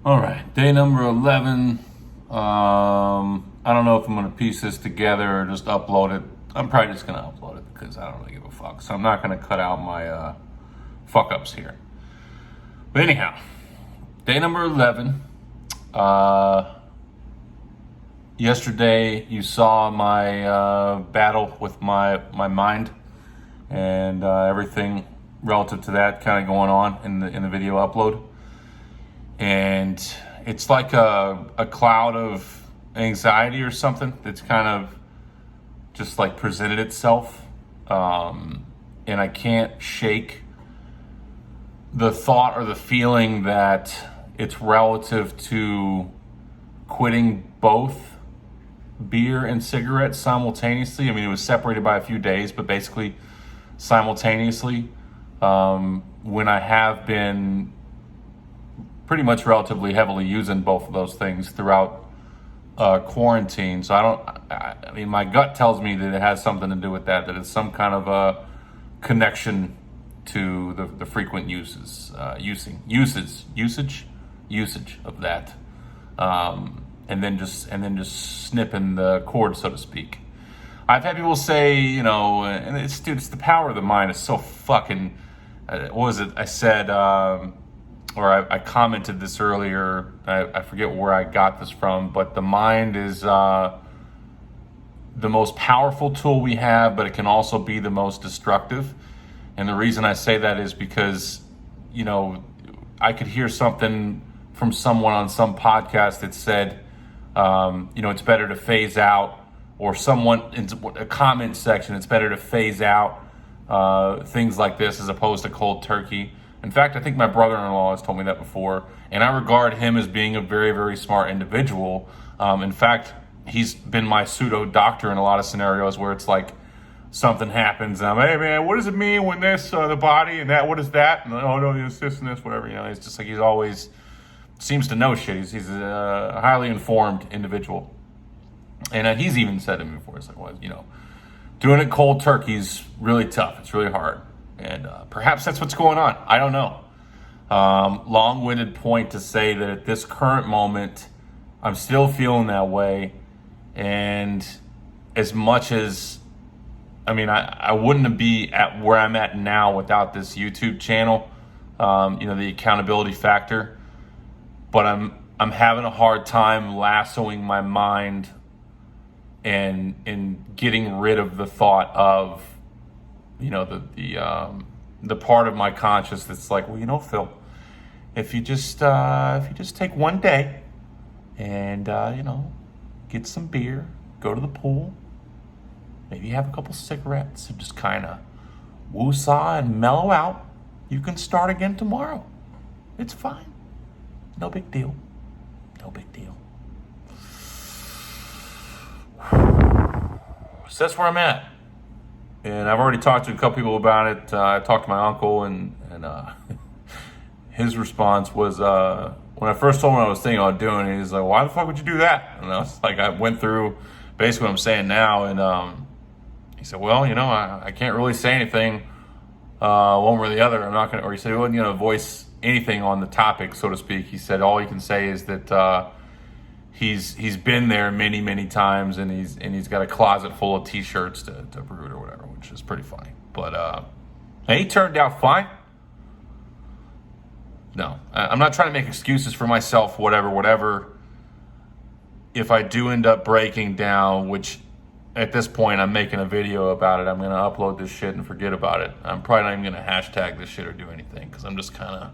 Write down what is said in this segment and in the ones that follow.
All right, day number 11. I don't know if I'm going to piece this together or just upload it. I'm probably just going to upload it because I don't really give a fuck. So I'm not going to cut out my fuck ups here. But anyhow, day number 11. Yesterday, you saw my battle with my mind and everything relative to that kind of going on in the video upload. And it's like a cloud of anxiety or something that's kind of just like presented itself. And I can't shake the thought or the feeling that it's relative to quitting both beer and cigarettes simultaneously. I mean, it was separated by a few days, but basically simultaneously, when I have been pretty much relatively heavily using both of those things throughout quarantine. So I mean, my gut tells me that it has something to do with that it's some kind of a connection to the frequent usage of that. And then just snipping the cord, so to speak. I've had people say, and it's the power of the mind is so fucking, what was it? I said, I commented this earlier. I forget where I got this from, but the mind is the most powerful tool we have, but it can also be the most destructive. And the reason I say that is because, I could hear something from someone on some podcast that said, it's better to phase out, or someone in a comment section, it's better to phase out things like this as opposed to cold turkey. In fact, I think my brother-in-law has told me that before, and I regard him as being a very, very smart individual. In fact, he's been my pseudo doctor in a lot of scenarios where it's like something happens, and I'm, hey man, what does it mean when this, the body, and that, what is that? And oh no, this and this, whatever. It's just like he's always seems to know shit. He's a highly informed individual, and he's even said to me before, it's like, well, doing it cold turkey is really tough. It's really hard. And perhaps that's what's going on. I don't know. Long-winded point to say that at this current moment, I'm still feeling that way. And as much as, I wouldn't be at where I'm at now without this YouTube channel, the accountability factor. But I'm having a hard time lassoing my mind and getting rid of the thought of, the part of my conscience that's like, well, Phil, if you just take one day and get some beer, go to the pool, maybe have a couple cigarettes, and just kind of woosah and mellow out, you can start again tomorrow. It's fine. No big deal. No big deal. So that's where I'm at. And I've already talked to a couple people about it. I talked to my uncle, and his response was, when I first told him what I was thinking about doing, he was like, why the fuck would you do that? And I was like, I went through basically what I'm saying now, and he said, well, I can't really say anything one way or the other. I'm not going to, or he said he wasn't going to voice anything on the topic, so to speak. He said all he can say is that he's been there many, many times, and he's got a closet full of T-shirts to prove it or whatever, which is pretty funny. But he turned out fine. No, I'm not trying to make excuses for myself, whatever. If I do end up breaking down, which at this point I'm making a video about it, I'm going to upload this shit and forget about it. I'm probably not even going to hashtag this shit or do anything because I'm just kind of,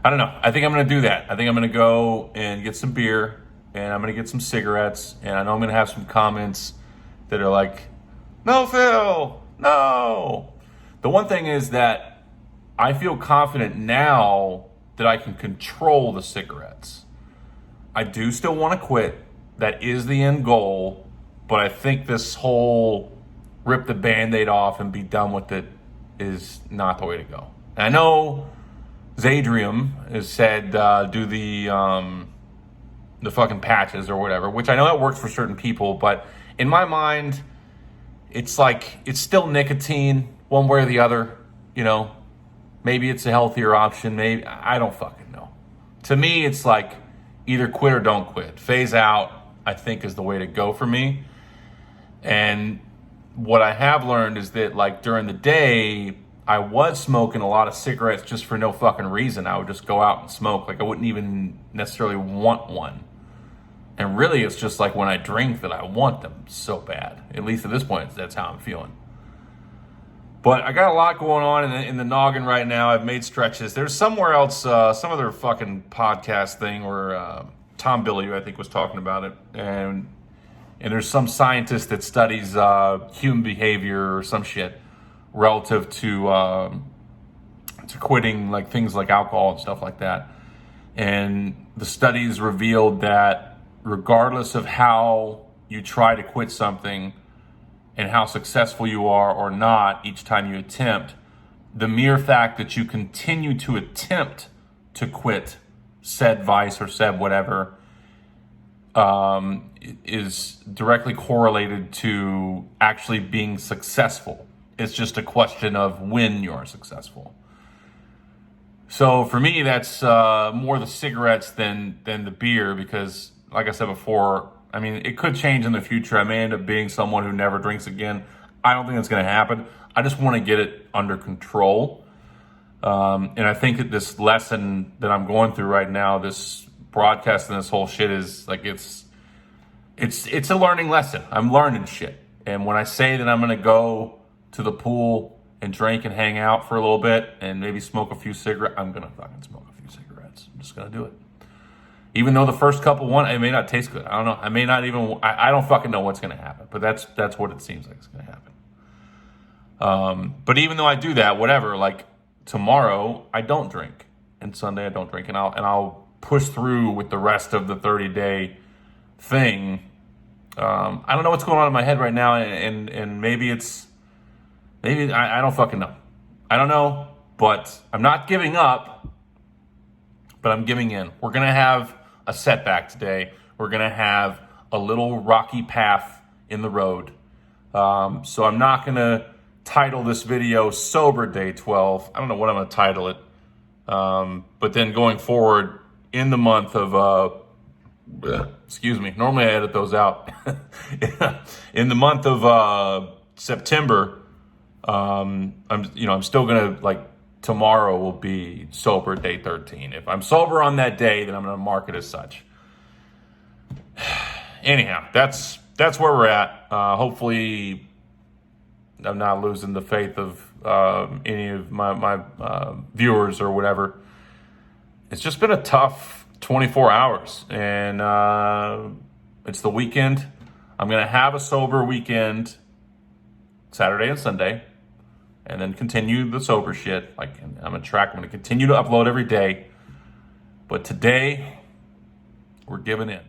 I don't know. I think I'm going to do that. I think I'm going to go and get some beer, and I'm going to get some cigarettes, and I know I'm going to have some comments that are like, no, Phil, no. The one thing is that I feel confident now that I can control the cigarettes. I do still want to quit. That is the end goal, but I think this whole rip the Band-Aid off and be done with it is not the way to go. And I know Zadrium has said do the fucking patches or whatever, which I know that works for certain people, but in my mind, it's like it's still nicotine one way or the other. Maybe it's a healthier option. Maybe I don't fucking know. to me, it's like either quit or don't quit. Phase out, I think, is the way to go for me. And what I have learned is that, like, during the day, I was smoking a lot of cigarettes just for no fucking reason. I would just go out and smoke. Like, I wouldn't even necessarily want one. And really, it's just like when I drink that I want them so bad. At least at this point, that's how I'm feeling. But I got a lot going on in the noggin right now. I've made stretches. There's somewhere else, some other fucking podcast thing where Tom Billy, I think, was talking about it. And there's some scientist that studies human behavior or some shit relative to quitting, like things like alcohol and stuff like that. And the studies revealed that regardless of how you try to quit something and how successful you are or not each time you attempt, the mere fact that you continue to attempt to quit said vice or said whatever is directly correlated to actually being successful. It's just a question of when you're successful. So for me, that's more the cigarettes than the beer, because like I said before, I mean, it could change in the future. I may end up being someone who never drinks again. I don't think that's going to happen. I just want to get it under control. And I think that this lesson that I'm going through right now, this broadcasting, this whole shit is like, it's a learning lesson. I'm learning shit. And when I say that I'm going to go to the pool and drink and hang out for a little bit and maybe smoke a few cigarettes, I'm going to fucking smoke a few cigarettes. I'm just going to do it. Even though the first couple it may not taste good. I don't know. I may not even, I don't fucking know what's going to happen, but that's what it seems like is going to happen. But even though I do that, whatever, like tomorrow I don't drink and Sunday I don't drink, and I'll push through with the rest of the 30-day thing. I don't know what's going on in my head right now. And maybe I don't fucking know. I don't know, but I'm not giving up, but I'm giving in. We're going to have a setback today. We're going to have a little rocky path in the road. So I'm not going to title this video Sober Day 12. I don't know what I'm going to title it. But then going forward in the month of, excuse me, normally I edit those out. In the month of September, I'm still going to, like, tomorrow will be Sober Day 13. If I'm sober on that day, then I'm going to mark it as such. Anyhow, that's where we're at. Hopefully, I'm not losing the faith of any of my viewers or whatever. It's just been a tough 24 hours, and it's the weekend. I'm going to have a sober weekend, Saturday and Sunday, and then continue the sober shit. Like, I'm going to continue to upload every day. But today, we're giving in.